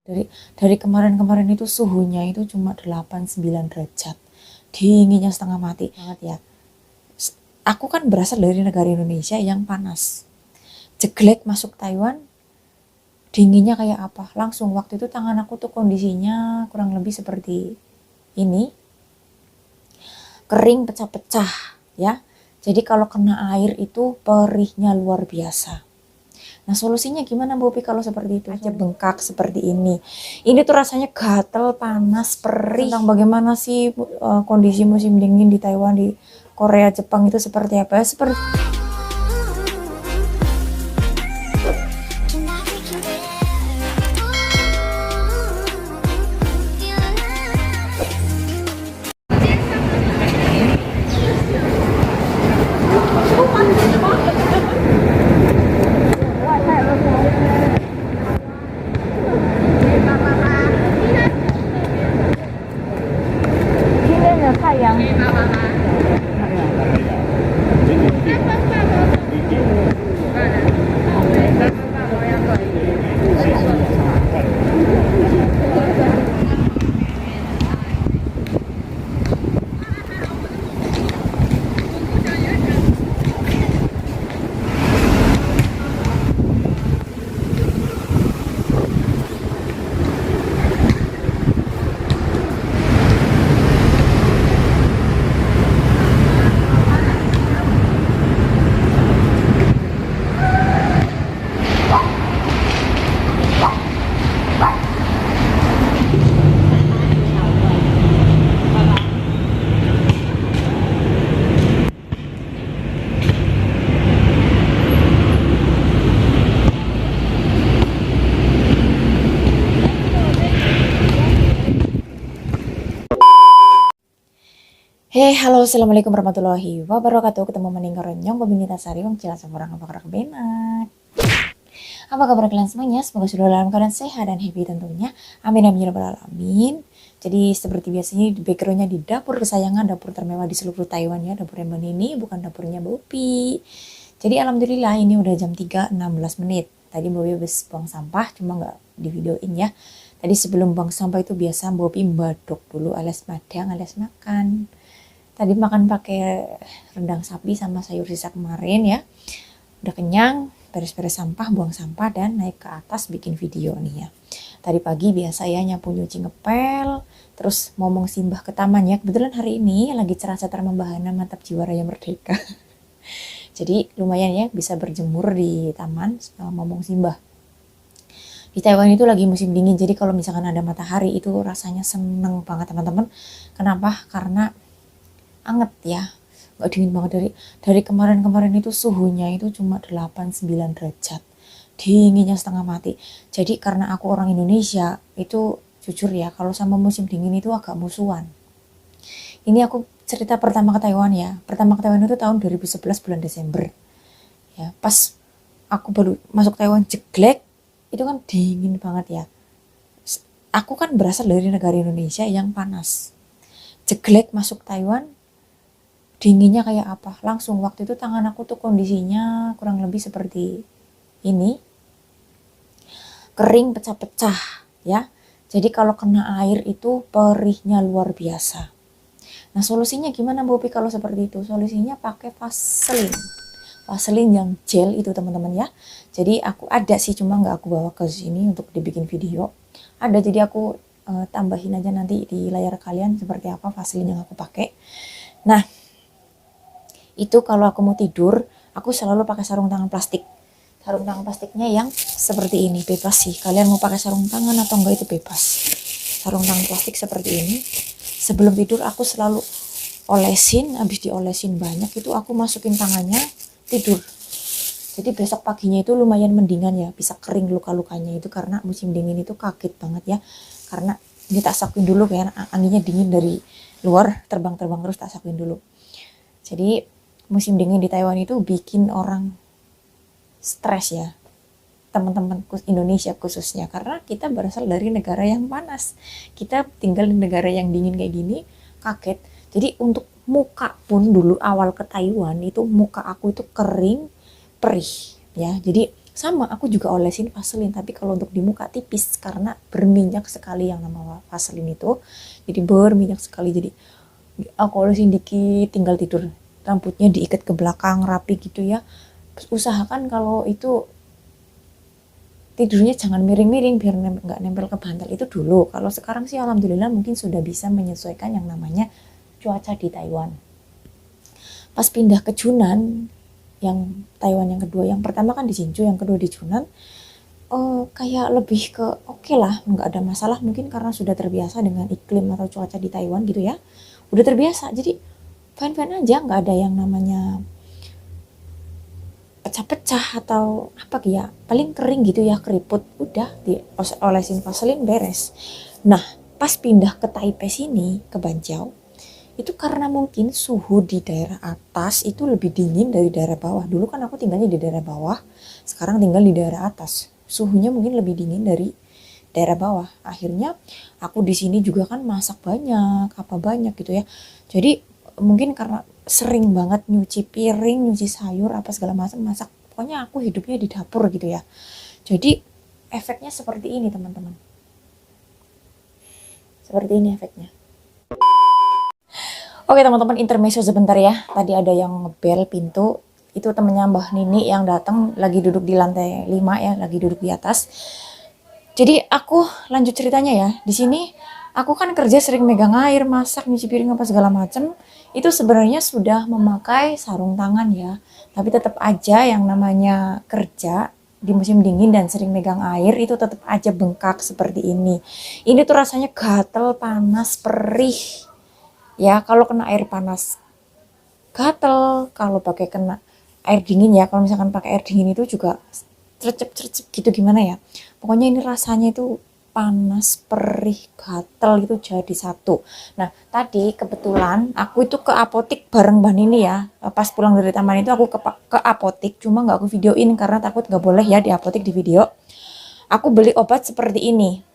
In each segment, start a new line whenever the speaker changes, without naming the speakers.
Dari kemarin-kemarin itu suhunya itu cuma 8-9 derajat. Dinginnya setengah mati banget ya. Aku kan berasal dari negara Indonesia yang panas. Jeglek masuk Taiwan, dinginnya kayak apa? Langsung waktu itu tangan aku tuh kondisinya kurang lebih seperti ini. Kering pecah-pecah ya. Jadi kalau kena air itu perihnya luar biasa. Nah solusinya gimana Bu Pi kalau seperti itu? Aja bengkak seperti ini. Ini tuh rasanya gatel, panas, perih. Tentang bagaimana sih kondisi musim dingin di Taiwan, di Korea, Jepang itu seperti apa? Seperti halo, assalamualaikum warahmatullahi wabarakatuh. Ketemu maning nyong peminita sari wong jelas orang apa kabar benak. Apa kabar kalian semuanya? Semoga sudah dalam keadaan sehat dan happy tentunya. Amin amin ya rabbal alamin. Jadi seperti biasanya backgroundnya di dapur kesayangan, dapur termewah di seluruh Taiwan ya, dapur Mbak Nini, bukan dapurnya Mbak Upi. Jadi alhamdulillah ini udah jam 3.16 menit. Tadi Mbak Upi habis buang sampah, cuma nggak di videoin ya. Tadi sebelum buang sampah itu biasa Mbak Upi mbadok dulu alias madang alias makan. Tadi makan pakai rendang sapi sama sayur sisa kemarin ya. Udah kenyang, beres-beres sampah, buang sampah dan naik ke atas bikin video nih ya. Tadi pagi biasa ya nyapu nyuci ngepel, terus ngomong simbah ke taman ya. Kebetulan hari ini lagi cerah setar membahana mantap jiwa raya merdeka. Jadi lumayan ya bisa berjemur di taman ngomong simbah. Di Taiwan itu lagi musim dingin, jadi kalau misalkan ada matahari itu rasanya seneng banget teman-teman. Kenapa? Karena anget ya, nggak dingin banget. Dari kemarin-kemarin itu suhunya itu cuma 8-9 derajat, dinginnya setengah mati. Jadi karena aku orang Indonesia itu jujur ya, kalau sama musim dingin itu agak musuhan. Ini aku cerita pertama ke Taiwan ya, pertama ke Taiwan itu tahun 2011 bulan Desember ya, pas aku baru masuk Taiwan jeglek itu kan dingin banget ya. Aku kan berasal dari negara Indonesia yang panas, jeglek masuk Taiwan dinginnya kayak apa? Langsung waktu itu tangan aku tuh kondisinya kurang lebih seperti ini. Kering pecah-pecah ya. Jadi kalau kena air itu perihnya luar biasa. Nah solusinya gimana Bu Pi kalau seperti itu? Solusinya pakai Vaseline. Vaseline yang gel itu teman-teman ya. Jadi aku ada sih, cuma nggak aku bawa ke sini untuk dibikin video. Ada, jadi aku tambahin aja nanti di layar kalian seperti apa Vaseline yang aku pakai. Nah itu kalau aku mau tidur, aku selalu pakai sarung tangan plastik. Sarung tangan plastiknya yang seperti ini, bebas sih. Kalian mau pakai sarung tangan atau enggak itu bebas. Sarung tangan plastik seperti ini. Sebelum tidur aku selalu olesin, habis diolesin banyak itu aku masukin tangannya, tidur. Jadi besok paginya itu lumayan mendingan ya, bisa kering luka-lukanya itu karena musim dingin itu kaget banget ya. Karena ini tak sakuin dulu kan, anginnya dingin dari luar, terbang-terbang terus tak sakuin dulu. Jadi musim dingin di Taiwan itu bikin orang stres ya, teman-teman Indonesia khususnya, karena kita berasal dari negara yang panas, kita tinggal di negara yang dingin kayak gini, kaget. Jadi untuk muka pun dulu awal ke Taiwan itu muka aku itu kering, perih ya. Jadi Sama, aku juga olesin Vaseline, tapi kalau untuk di muka tipis karena berminyak sekali yang nama Vaseline itu. Jadi berminyak sekali. Jadi aku olesin dikit, tinggal tidur. Rambutnya diikat ke belakang rapi gitu ya. Usahakan kalau itu tidurnya jangan miring-miring biar nggak nempel ke bantal itu dulu. Kalau sekarang sih alhamdulillah mungkin sudah bisa menyesuaikan yang namanya cuaca di Taiwan. Pas pindah ke Junan, yang Taiwan yang kedua, yang pertama kan di Jeonju, yang kedua di Junan, kayak lebih ke oke lah, nggak ada masalah mungkin karena sudah terbiasa dengan iklim atau cuaca di Taiwan gitu ya, udah terbiasa jadi fine-fine aja, nggak ada yang namanya pecah-pecah atau apa ya, paling kering gitu ya, keriput udah diolesin vaselin beres. Nah pas pindah ke Taipei sini, ke Banjau, itu karena mungkin suhu di daerah atas itu lebih dingin dari daerah bawah. Dulu kan aku tinggalnya di daerah bawah, sekarang tinggal di daerah atas. Suhunya mungkin lebih dingin dari daerah bawah. Akhirnya aku di sini juga kan masak banyak, apa banyak gitu ya. Jadi mungkin karena sering banget nyuci piring, nyuci sayur, apa segala macam masak. Pokoknya aku hidupnya di dapur gitu ya. Jadi efeknya seperti ini teman-teman. Seperti ini efeknya. Oke teman-teman, intermezzo sebentar ya. Tadi ada yang ngebel pintu. Itu temennya Mbah Nini yang datang, lagi duduk di lantai 5 ya, lagi duduk di atas. Jadi aku lanjut ceritanya ya. Di sini aku kan kerja sering megang air, masak, nyuci piring apa segala macem. Itu sebenarnya sudah memakai sarung tangan ya. Tapi tetap aja yang namanya kerja di musim dingin dan sering megang air itu tetap aja bengkak seperti ini. Ini tuh rasanya gatel, panas, perih. Ya, kalau kena air panas gatel, kalau pakai kena air dingin ya, kalau misalkan pakai air dingin itu juga cercep-cercep gitu gimana ya. Pokoknya ini rasanya itu panas, perih, gatel gitu jadi satu. Nah, tadi kebetulan aku itu ke apotik bareng Mbak Nini ya. Pas pulang dari taman itu aku ke apotik, cuma nggak aku videoin karena takut nggak boleh ya di apotik di video. Aku beli obat seperti ini.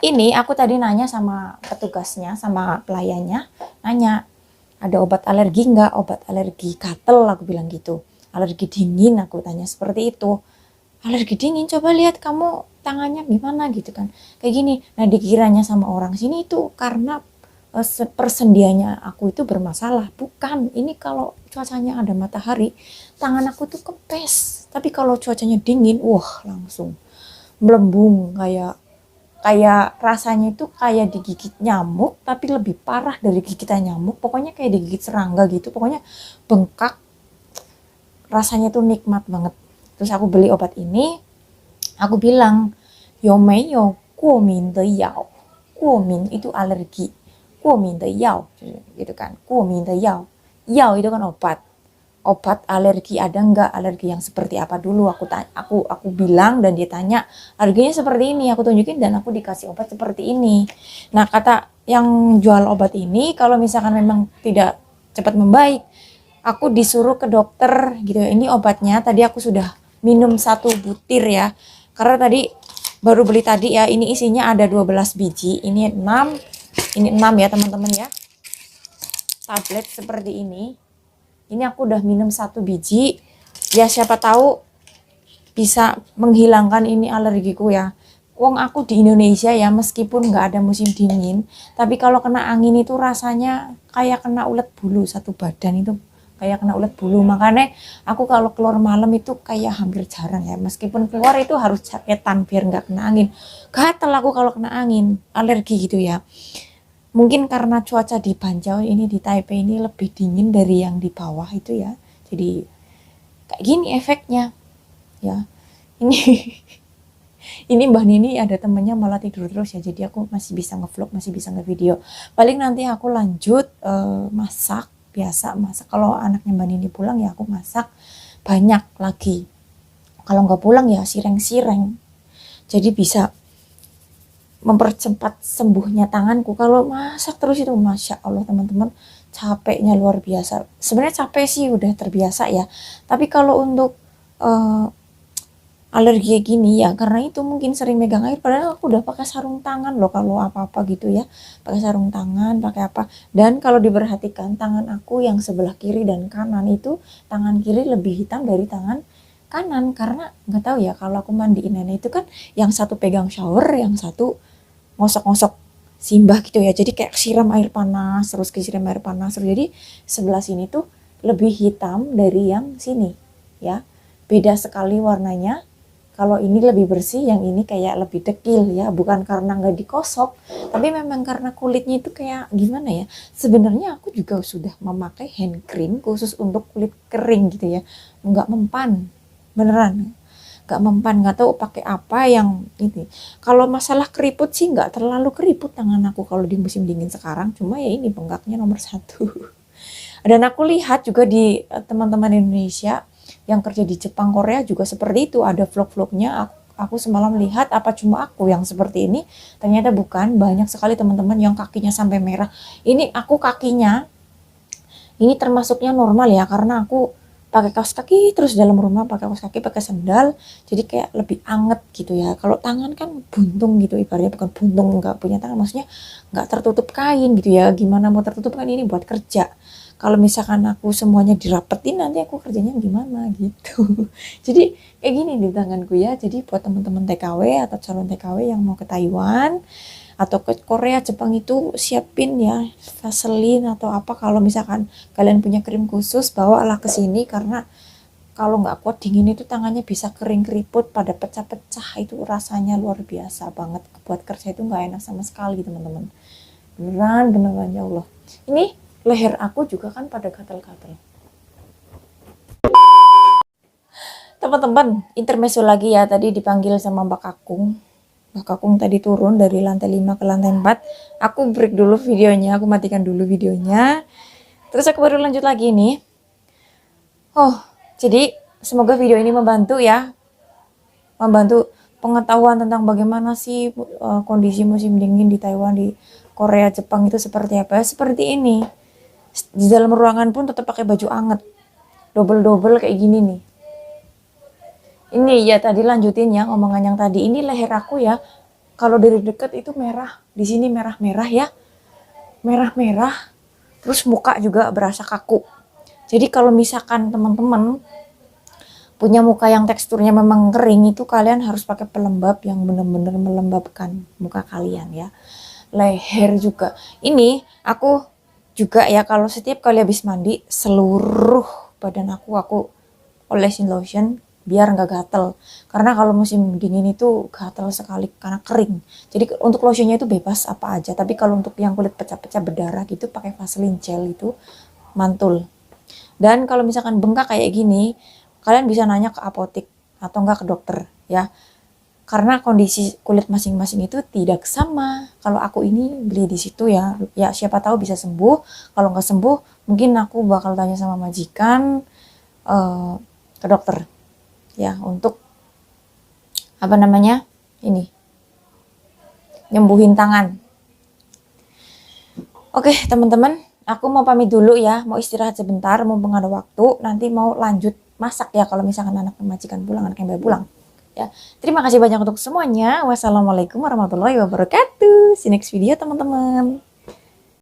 Ini aku tadi nanya sama petugasnya, sama pelayannya, nanya, ada obat alergi nggak? Obat alergi gatel, aku bilang gitu. Alergi dingin, aku tanya seperti itu. Alergi dingin, coba lihat kamu tangannya gimana gitu kan. Kayak gini. Nah dikiranya sama orang sini itu karena persendiannya aku itu bermasalah. Bukan, ini kalau cuacanya ada matahari, tangan aku tuh kempes. Tapi kalau cuacanya dingin, wah langsung melembung, kayak kayak rasanya itu kayak digigit nyamuk tapi lebih parah dari gigitan nyamuk, pokoknya kayak digigit serangga gitu, pokoknya bengkak, rasanya tuh nikmat banget. Terus aku beli obat ini, aku bilang yo meyo kuomin de yao, kuomin itu alergi, kuomin de yao gitu kan, kuomin de yao, yao itu kan obat, obat alergi ada enggak, alergi yang seperti apa dulu, aku bilang, dan dia tanya alerginya seperti ini, aku tunjukin dan aku dikasih obat seperti ini. Nah kata yang jual obat ini, kalau misalkan memang tidak cepat membaik, aku disuruh ke dokter gitu ya. Ini obatnya tadi aku sudah minum 1 butir ya, karena tadi baru beli tadi ya. Ini isinya ada 12 biji, ini 6 ya teman-teman ya, tablet seperti ini. Ini aku udah minum 1 biji. Ya siapa tahu bisa menghilangkan ini alergiku ya. Wong aku di Indonesia ya, meskipun nggak ada musim dingin, tapi kalau kena angin itu rasanya kayak kena ulet bulu, satu badan itu kayak kena ulet bulu. Makanya aku kalau keluar malam itu kayak hampir jarang ya. Meskipun keluar itu harus jaketan biar nggak kena angin. Gatel aku kalau kena angin, alergi gitu ya. Mungkin karena cuaca di Banjau ini, di Taipei ini lebih dingin dari yang di bawah itu ya. Jadi kayak gini efeknya. Ya. Ini ini Mbak Nini ada temennya malah tidur terus ya. Jadi aku masih bisa ngevlog, masih bisa ngevideo. Paling nanti aku lanjut masak, biasa masak. Kalau anaknya Mbak Nini pulang ya aku masak banyak lagi. Kalau nggak pulang ya sireng-sireng. Jadi bisa mempercepat sembuhnya tanganku. Kalau masak terus itu Masya Allah teman-teman, capeknya luar biasa. Sebenarnya capek sih udah terbiasa ya, tapi kalau untuk alergi kayak gini ya karena itu mungkin sering megang air, padahal aku udah pakai sarung tangan loh kalau apa-apa gitu ya, pakai sarung tangan, pakai apa. Dan kalau diperhatikan tangan aku yang sebelah kiri dan kanan itu, tangan kiri lebih hitam dari tangan kanan, karena nggak tahu ya, kalau aku mandiin nenek itu kan yang satu pegang shower, yang satu ngosok-ngosok simbah gitu ya, jadi kayak siram air panas terus kesiram air panas terus, jadi sebelah sini tuh lebih hitam dari yang sini ya, beda sekali warnanya. Kalau ini lebih bersih, yang ini kayak lebih dekil ya, bukan karena nggak dikosok, tapi memang karena kulitnya itu kayak gimana ya. Sebenarnya aku juga sudah memakai hand cream khusus untuk kulit kering gitu ya, nggak mempan, beneran nggak mempan, nggak tahu pakai apa yang ini. Kalau masalah keriput sih nggak terlalu keriput tangan aku kalau di musim dingin sekarang, cuma ya ini bengkaknya nomor satu. Dan aku lihat juga di teman-teman Indonesia yang kerja di Jepang, Korea juga seperti itu. Ada vlog-vlognya. Aku semalam lihat, apa cuma aku yang seperti ini? Ternyata bukan. Banyak sekali teman-teman yang kakinya sampai merah. Ini aku kakinya, ini termasuknya normal ya, karena aku pakai kaos kaki terus dalam rumah, pakai kaos kaki, pakai sandal, jadi kayak lebih anget gitu ya. Kalau tangan kan buntung gitu, ibaratnya bukan buntung nggak punya tangan, maksudnya nggak tertutup kain gitu ya. Gimana mau tertutup kan, ini buat kerja. Kalau misalkan aku semuanya dirapetin, nanti aku kerjanya gimana gitu. Jadi kayak gini di tanganku ya. Jadi buat teman-teman TKW atau calon TKW yang mau ke Taiwan atau ke Korea, Jepang itu siapin ya Vaseline atau apa. Kalau misalkan kalian punya krim khusus, bawalah ke sini, karena kalau nggak kuat dingin itu tangannya bisa kering keriput pada pecah-pecah, itu rasanya luar biasa banget. Buat kerja itu nggak enak sama sekali teman-teman, beneran ya Allah. Ini leher aku juga kan pada gatal-gatal. Teman-teman, intermezzo lagi ya, tadi dipanggil sama Mbak Kakung. Mbak Kakung tadi turun dari lantai 5 ke lantai 4. Aku break dulu videonya, aku matikan dulu videonya. Terus aku baru lanjut lagi nih. Oh, jadi semoga video ini membantu ya. Membantu pengetahuan tentang bagaimana sih kondisi musim dingin di Taiwan, di Korea, Jepang itu seperti apa. Seperti ini. Di dalam ruangan pun tetap pakai baju anget. Double-double kayak gini nih. Ini ya tadi lanjutin ya omongan yang tadi. Ini leher aku ya. Kalau dari deket itu merah. Di sini merah-merah ya. Merah-merah. Terus muka juga berasa kaku. Jadi kalau misalkan teman-teman punya muka yang teksturnya memang kering, itu kalian harus pakai pelembab yang benar-benar melembabkan muka kalian ya. Leher juga. Ini aku juga ya, kalau setiap kali habis mandi seluruh badan aku olesin lotion biar nggak gatel, karena kalau musim dingin itu gatel sekali karena kering. Jadi untuk lotionnya itu bebas apa aja, tapi kalau untuk yang kulit pecah-pecah berdarah gitu pakai Vaseline gel itu mantul. Dan kalau misalkan bengkak kayak gini, kalian bisa nanya ke apotek atau enggak ke dokter ya, karena kondisi kulit masing-masing itu tidak sama. Kalau aku ini beli di situ ya, ya siapa tahu bisa sembuh. Kalau nggak sembuh, mungkin aku bakal tanya sama majikan ke dokter ya, untuk apa namanya ini, nyembuhin tangan. Oke teman-teman, aku mau pamit dulu ya, mau istirahat sebentar, mumpung ada waktu. Nanti mau lanjut masak ya, kalau misalkan anak majikan pulang, anak yang baru pulang. Ya, terima kasih banyak untuk semuanya. Wassalamualaikum warahmatullahi wabarakatuh. See you next video teman-teman.